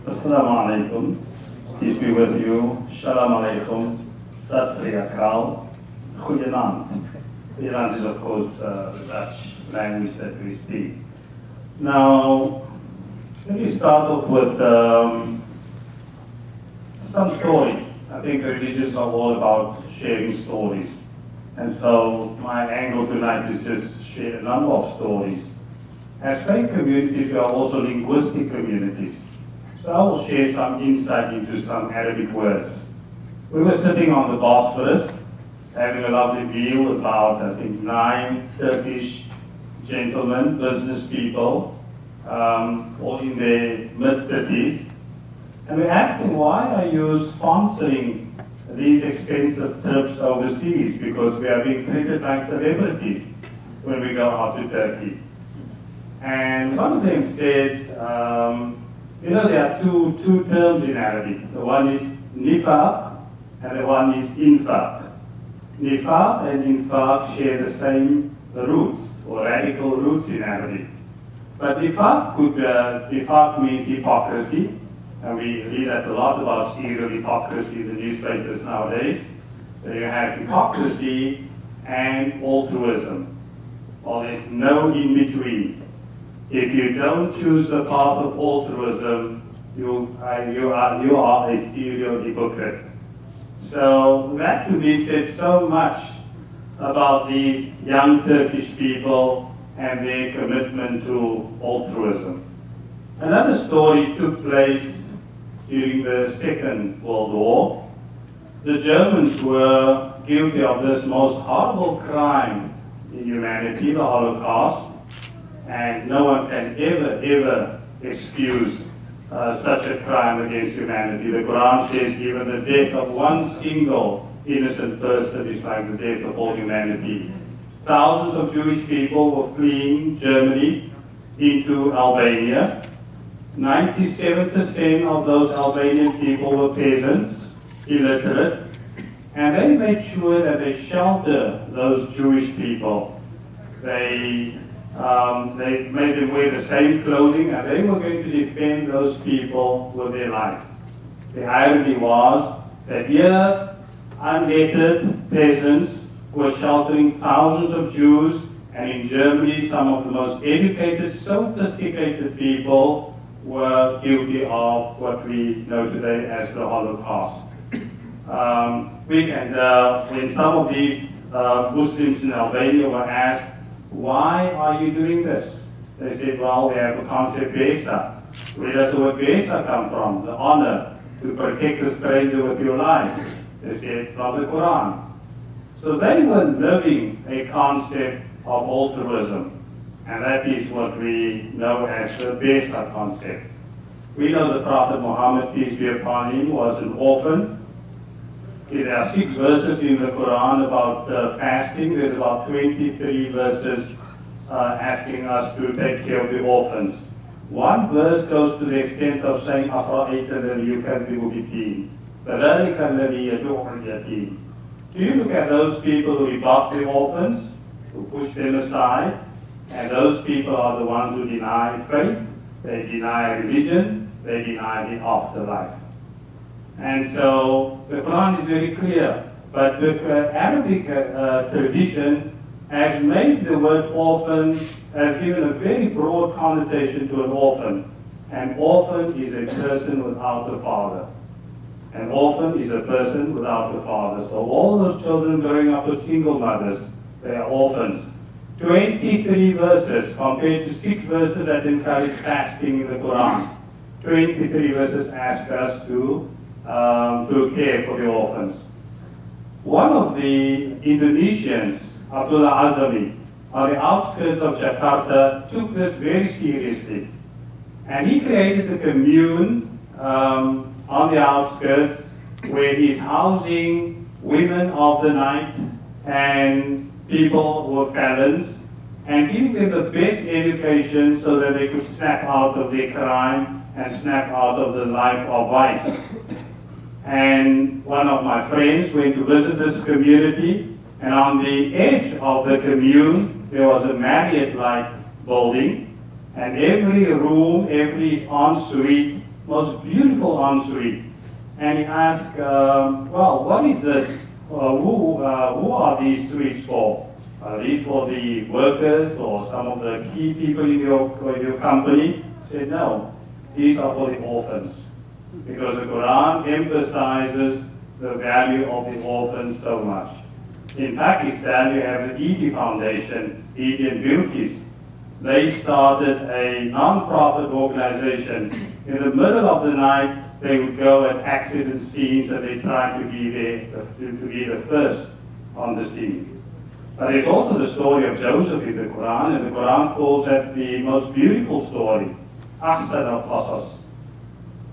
Assalamu alaikum. Peace be with you. Shalom alaikum. Sat Sri Akal. Goedenavond. Goedenavond is, of course, the Dutch language that we speak. Now, let me start off with some stories. I think religions are all about sharing stories. And so my angle tonight is just share a number of stories. As faith communities, we are also linguistic communities. So I will share some insight into some Arabic words. We were sitting on the Bosphorus, having a lovely meal with about, I think, 9 Turkish gentlemen, business people, all in their mid-30s. And we're asking, why are you sponsoring these expensive trips overseas? Because we are being treated like celebrities when we go out to Turkey. And one of them said, you know, there are two terms in Arabic. The one is nifaq and the one is infaq. Nifaq and infaq share the same roots or radical roots in Arabic. But nifaq means hypocrisy, and we read that a lot about serial hypocrisy in the newspapers nowadays. So you have hypocrisy and altruism. Well, there's no in between. If you don't choose the path of altruism, you are a serial hypocrite. So that to me says so much about these young Turkish people and their commitment to altruism. Another story took place during the Second World War. The Germans were guilty of this most horrible crime in humanity, the Holocaust. And no one can ever excuse such a crime against humanity. The Quran says even the death of one single innocent person is like the death of all humanity. Thousands of Jewish people were fleeing Germany into Albania. 97% of those Albanian people were peasants, illiterate, and they made sure that they shelter those Jewish people. They made them wear the same clothing, and they were going to defend those people with their life. The irony was that here, unlettered peasants were sheltering thousands of Jews, and in Germany, some of the most educated, sophisticated people were guilty of what we know today as the Holocaust. When some of these Muslims in Albania were asked, why are you doing this? They said, well, we have a concept besa. Where does the word besa come from? The honor to protect the stranger with your life. They said, from the Quran. So they were living a concept of altruism. And that is what we know as the besa concept. We know the Prophet Muhammad, peace be upon him, was an orphan. There are 6 verses in the Quran about fasting. There's about 23 verses asking us to take care of the orphans. One verse goes to the extent of saying, أَفْرَأَيْتَ الَّذِي يُكَذِّبُ بِالدِّينِ فَذَلِكَ الَّذِي يَدُعُ الْيَتِيمَ. Do you look at those people who rebuff the orphans, who push them aside, and those people are the ones who deny faith, they deny religion, they deny the afterlife. And so the Quran is very clear, but the Arabic tradition has made the word orphan, has given a very broad connotation to an orphan. An orphan is a person without a father. An orphan is a person without a father. So all those children growing up with single mothers, they are orphans. 23 verses compared to 6 verses that encourage fasting in the Quran. 23 verses ask us to care for the orphans. One of the Indonesians, Abdullah Azami, on the outskirts of Jakarta, took this very seriously. And he created a commune on the outskirts where he's housing women of the night and people who are felons and giving them the best education so that they could snap out of their crime and snap out of the life of vice. And one of my friends went to visit this community, and on the edge of the commune there was a Marriott-like building, and every room, every ensuite most beautiful ensuite. And he asked, well, what is this? Who are these suites for? Are these for the workers or some of the key people in your company? He said, no, these are for the orphans. Because the Quran emphasizes the value of the orphans so much. In Pakistan, you have the Eidi Foundation, Eidi and Bilkis. They started a non-profit organization. In the middle of the night, they would go at accident scenes and they tried to be there, to be the first on the scene. But there's also the story of Joseph in the Quran, and the Quran calls that the most beautiful story, Ahsan al-Qasas.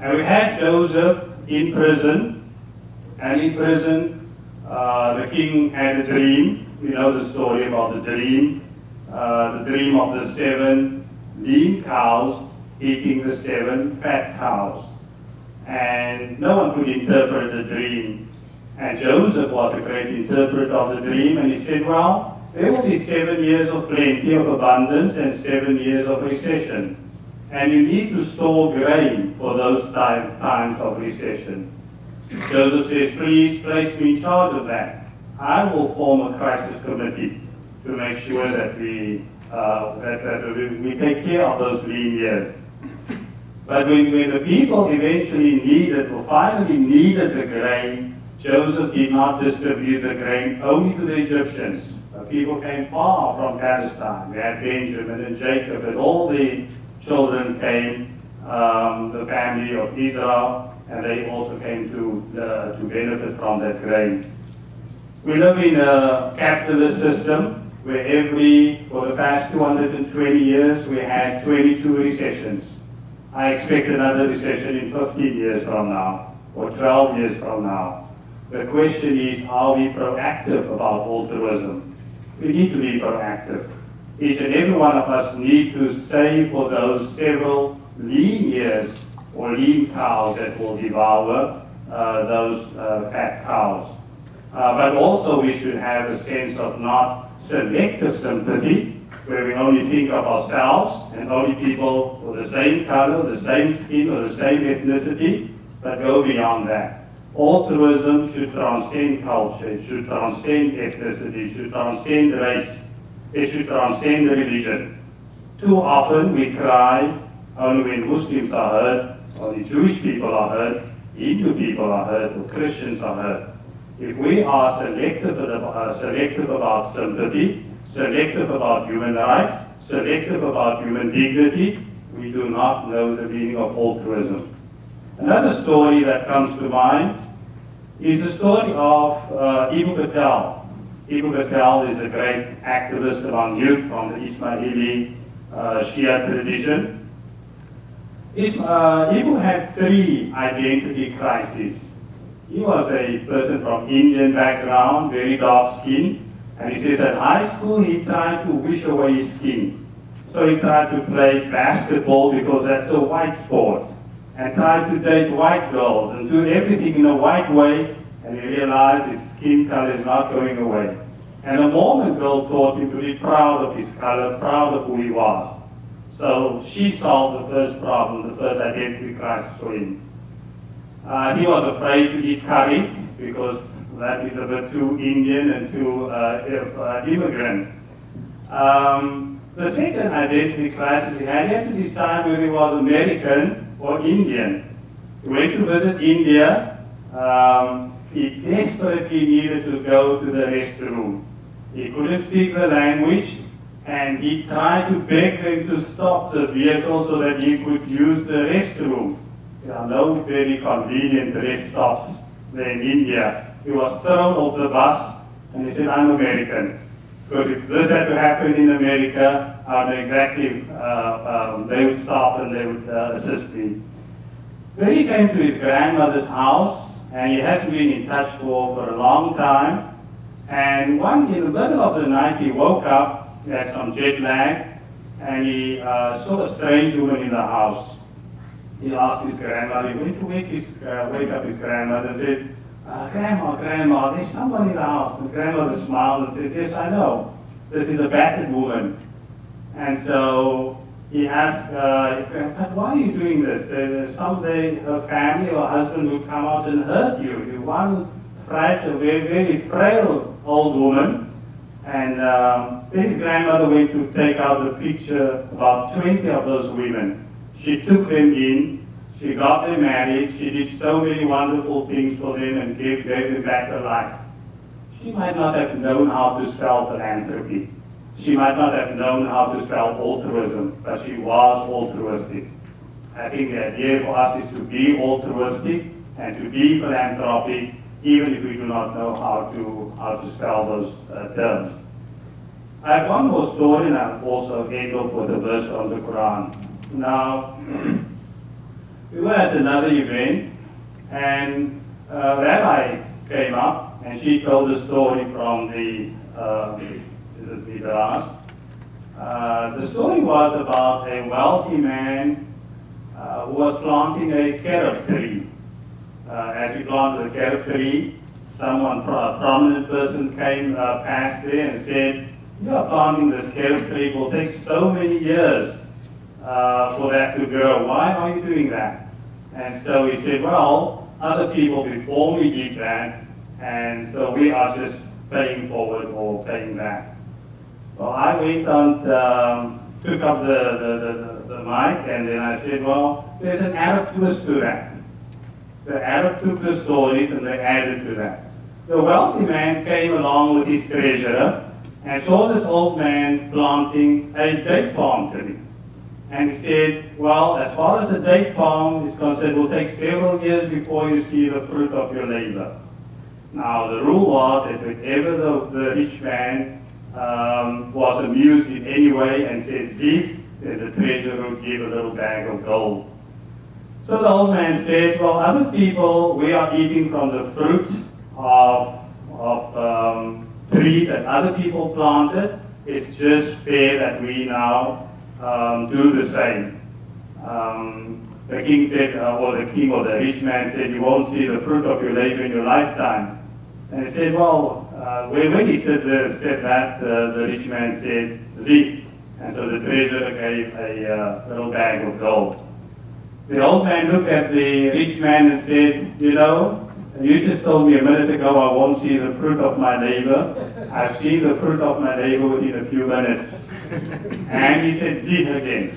And we had Joseph in prison, and in prison, the king had a dream. We know the story about the dream of the 7 lean cows eating the 7 fat cows. And no one could interpret the dream. And Joseph was a great interpreter of the dream, and he said, well, there will be 7 years of plenty, of abundance, and 7 years of recession. And you need to store grain for those times of recession. Joseph says, please place me in charge of that. I will form a crisis committee to make sure that we take care of those lean years. But when the people eventually needed, or finally needed the grain, Joseph did not distribute the grain only to the Egyptians. The people came far from Palestine. We had Benjamin and Jacob, and all the children came, the family of Israel, and they also came to benefit from that grain. We live in a capitalist system where for the past 220 years, we had 22 recessions. I expect another recession in 15 years from now, or 12 years from now. The question is, are we proactive about altruism? We need to be proactive. Each and every one of us need to save for those several lean years or lean cows that will devour those fat cows. But also we should have a sense of not selective sympathy, where we only think of ourselves and only people with the same color, the same skin, or the same ethnicity, but go beyond that. Altruism should transcend culture, it should transcend ethnicity, it should transcend race, it should transcend religion. Too often we cry only when Muslims are hurt, only Jewish people are hurt, Hindu people are hurt, or Christians are hurt. If we are selective about sympathy, selective about human rights, selective about human dignity, we do not know the meaning of altruism. Another story that comes to mind is the story of Ibn Battal. Ibn Battal is a great activist among youth from the Ismaili Shia tradition. Ibn had 3 identity crises. He was a person from Indian background, very dark skin, and he says at high school he tried to wish away his skin. So he tried to play basketball because that's a white sport, and tried to date white girls and do everything in a white way, and he realized his skin color is not going away. And a Mormon girl taught him to be proud of his color, proud of who he was. So she solved the first problem, the first identity crisis for him. He was afraid to eat curry because that is a bit too Indian and too immigrant. The second identity crisis he had to decide whether he was American or Indian. He went to visit India. He desperately needed to go to the restroom. He couldn't speak the language, and he tried to beg them to stop the vehicle so that he could use the restroom. There are no very convenient rest stops there in India. He was thrown off the bus, and he said, I'm American. Because if this had to happen in America, I would exactly, they would stop and they would assist me. Then he came to his grandmother's house, and he hasn't been in touch for a long time. And in the middle of the night, he woke up, he had some jet lag, and he saw a strange woman in the house. He asked his grandmother, he went to wake up his grandmother and said, Grandma, there's someone in the house. And grandmother smiled and said, yes, I know. This is a battered woman. And so he asked his grandpa, why are you doing this? Someday her family or husband will come out and hurt you. You one fragile, very, very frail old woman. And his grandmother went to take out the picture, about 20 of those women. She took them in, she got them married, she did so many wonderful things for them and gave them back her life. She might not have known how to spell philanthropy. She might not have known how to spell altruism, but she was altruistic. I think the idea for us is to be altruistic and to be philanthropic, even if we do not know how to spell those terms. I have one more story, and I'll also end off with a verse from the Quran. Now, we were at another event, and a rabbi came up, and she told a story from the Midrash. The story was about a wealthy man who was planting a carob tree. As he planted the carob tree, a prominent person came past there and said, "You are planting this carob tree, it will take so many years for that to grow. Why are you doing that?" And so he said, "Well, other people before me did that, and so we are just paying forward or paying back." Well, I went and took up the mic, and then I said, well, there's an Arab twist to that. The Arab took the stories and they added to that. The wealthy man came along with his treasurer and saw this old man planting a date palm tree. And he said, well, as far as the date palm is concerned, it will take several years before you see the fruit of your labor. Now, the rule was that whenever the rich man was amused in any way and says "Zeke," then the treasurer would give a little bag of gold. So the old man said, well, other people, we are eating from the fruit of trees that other people planted. It's just fair that we now do the same. The king said, or the king or the rich man said, you won't see the fruit of your labor in your lifetime. And he said, well, when he said that, the rich man said, "Zeke." And so the treasurer gave a little bag of gold. The old man looked at the rich man and said, you know, you just told me a minute ago I won't see the fruit of my labor. I've seen the fruit of my labor within a few minutes. And he said, "Zeke" again.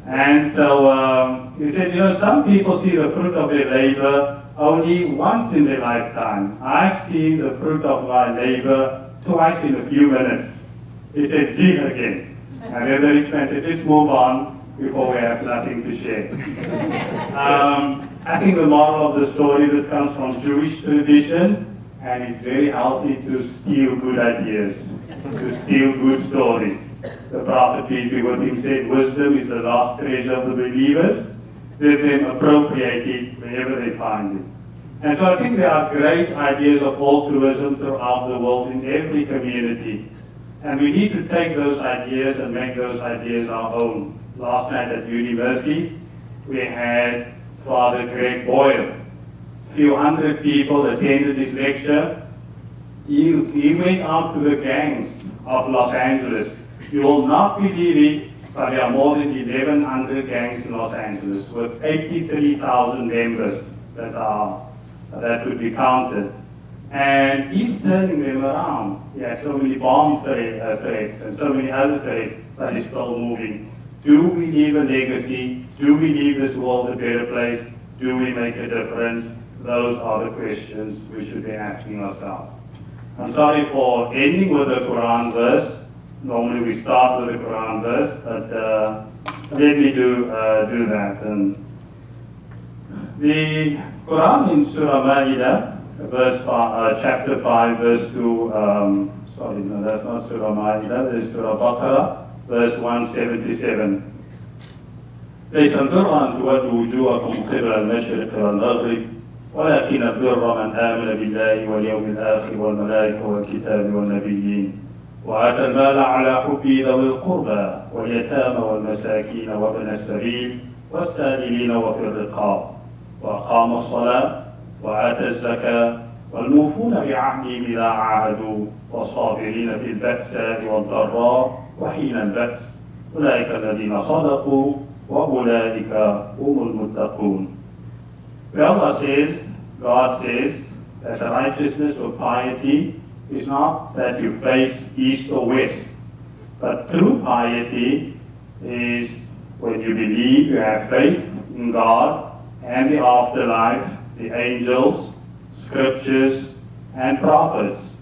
And so he said, you know, some people see the fruit of their labor only once in their lifetime. I've seen the fruit of my labor twice in a few minutes. He said, "Zeke" again. And then the rich man said, let's move on before we have nothing to share. I think the moral of the story, this comes from Jewish tradition, and it's very healthy to steal good ideas, to steal good stories. The Prophet, peace be with him, said, wisdom is the lost treasure of the believers. Let them appropriate it wherever they find it. And so I think there are great ideas of altruism throughout the world in every community. And we need to take those ideas and make those ideas our own. Last night at university, we had Father Greg Boyle. A few hundred people attended his lecture. He went out to the gangs of Los Angeles. You will not believe it, but there are more than 1,100 gangs in Los Angeles with 83,000 members that would be counted. And he's turning them around. He has so many bomb threats and so many other threats, but he's still moving. Do we leave a legacy? Do we leave this world a better place? Do we make a difference? Those are the questions we should be asking ourselves. I'm sorry for ending with a Quran verse. Normally we start with a Quran verse, but let me do that. And the Quran in Surah Ma'idah, chapter 5, verse 2, sorry, no, that's not Surah Ma'idah, that's Surah Baqarah, verse 177. ليس البر أن تولوا وجوهكم قبل المشرق والمغرب ولكن البر من آمن بالله واليوم الآخر والملائكة والكتاب والنبيين وآتى المال على حبه ذوي القربى واليتامى والمساكين وابن السبيل والسائلين وفي الرقاب وأقام الصلاة وآتى الزكاة والموفون بعهدهم إذا عاهدوا والصابرين في البأساء والضراء وحين البأس أولئك الذين صدقوا وأولئك هم المتقون. Where Allah says, God says, that the righteousness or piety is not that you face east or west, but true piety is when you believe, you have faith in God and the afterlife, the angels, scriptures, and prophets.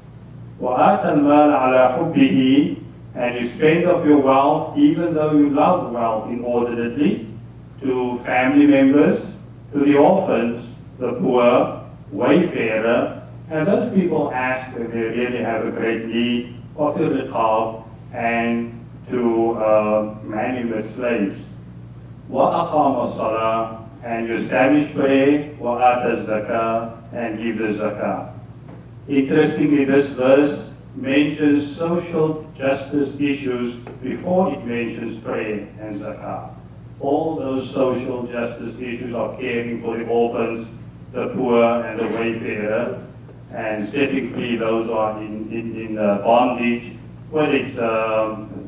وَآتَ الْمَالَ عَلَى حُبِّهِ, and you spend of your wealth, even though you love wealth inordinately, to family members, to the orphans, the poor, wayfarer, and those people ask if they really have a great need, or to riqab, and to manumit slaves. وَأَقَامَ الصَّلَاةِ, and you establish prayer, وَآتَ الزَّكَاةِ, and give the zakah. Interestingly, this verse mentions social justice issues before it mentions prayer and zakah. All those social justice issues of caring for the orphans, the poor, and the wayfarer, and setting free those who are in bondage, whether it's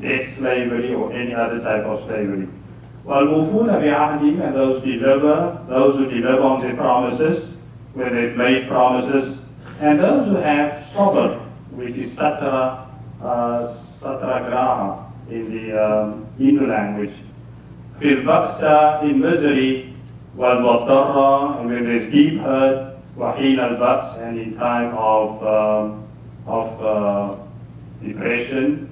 debt slavery or any other type of slavery. وَالْمُوفُونَ بِعَهْدِهِمْ, and those who deliver on their promises, when they've made promises, and those who have sabr, which is satragraha in the Hindu language. Fil baksa, in misery, wal wadarra, and when there's deep hurt, wahil al baks, and in time of depression.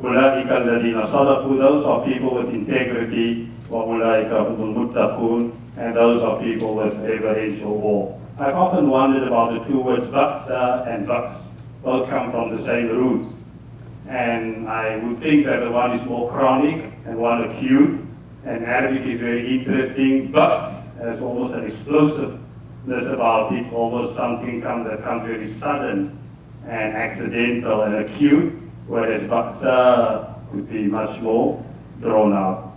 Ulaika alladhina sadaqu, those are people with integrity, wa ulaika humul muttaqun, and those are people with reverential awe. I've often wondered about the two words baksa and baks. Both come from the same root. And I would think that the one is more chronic and one acute. And Arabic is very interesting. Baks has almost an explosiveness about it, almost something that comes very sudden and accidental and acute, whereas baksa could be much more drawn out.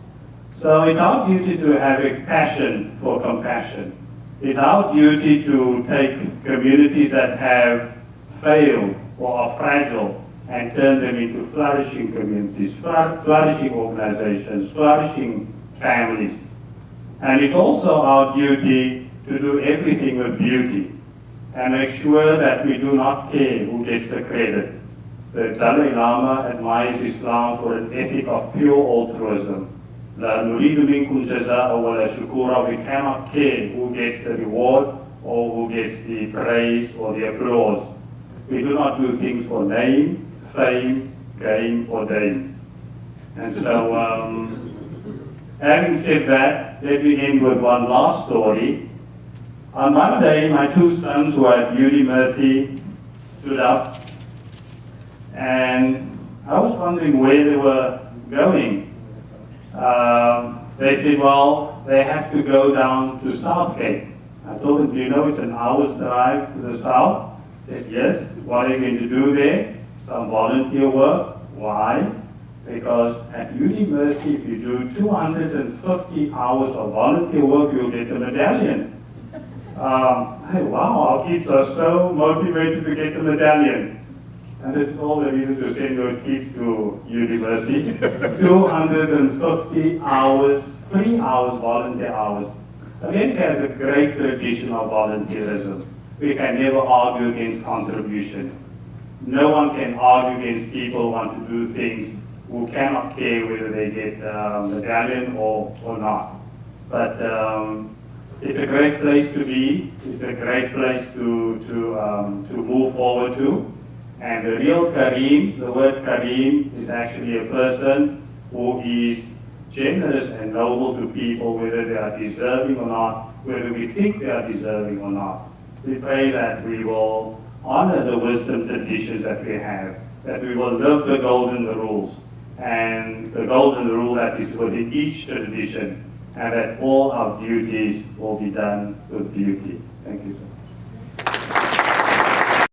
So it's our duty to have a passion for compassion. It's our duty to take communities that have failed or are fragile and turn them into flourishing communities, flourishing organizations, flourishing families. And it's also our duty to do everything with beauty and make sure that we do not care who gets the credit. The Dalai Lama admires Islam for an ethic of pure altruism. La nuridu minkum jaza'a wa la shukura. We cannot care who gets the reward or who gets the praise or the applause. We do not do things for name, fame, gain, or dame. And so, having said that, let me end with one last story. On Monday, my two sons who are at university stood up, and I was wondering where they were going. They said, well, they have to go down to Southgate. I told them, do you know it's an hour's drive to the south? They said, yes. What are you going to do there? Some volunteer work. Why? Because at university, if you do 250 hours of volunteer work, you'll get a medallion. Wow, our kids are so motivated to get the medallion. And this is all the reason to send your kids to university. 250 hours, 3 hours volunteer hours. America has a great tradition of volunteerism. We can never argue against contribution. No one can argue against people who want to do things who cannot care whether they get a medallion or not. But it's a great place to be. It's a great place to move forward to. And the real Kareem, the word Kareem, is actually a person who is generous and noble to people, whether they are deserving or not, whether we think they are deserving or not. We pray that we will honor the wisdom traditions that we have, that we will live the golden rules, and the golden rule that is within each tradition, and that all our duties will be done with beauty. Thank you, sir.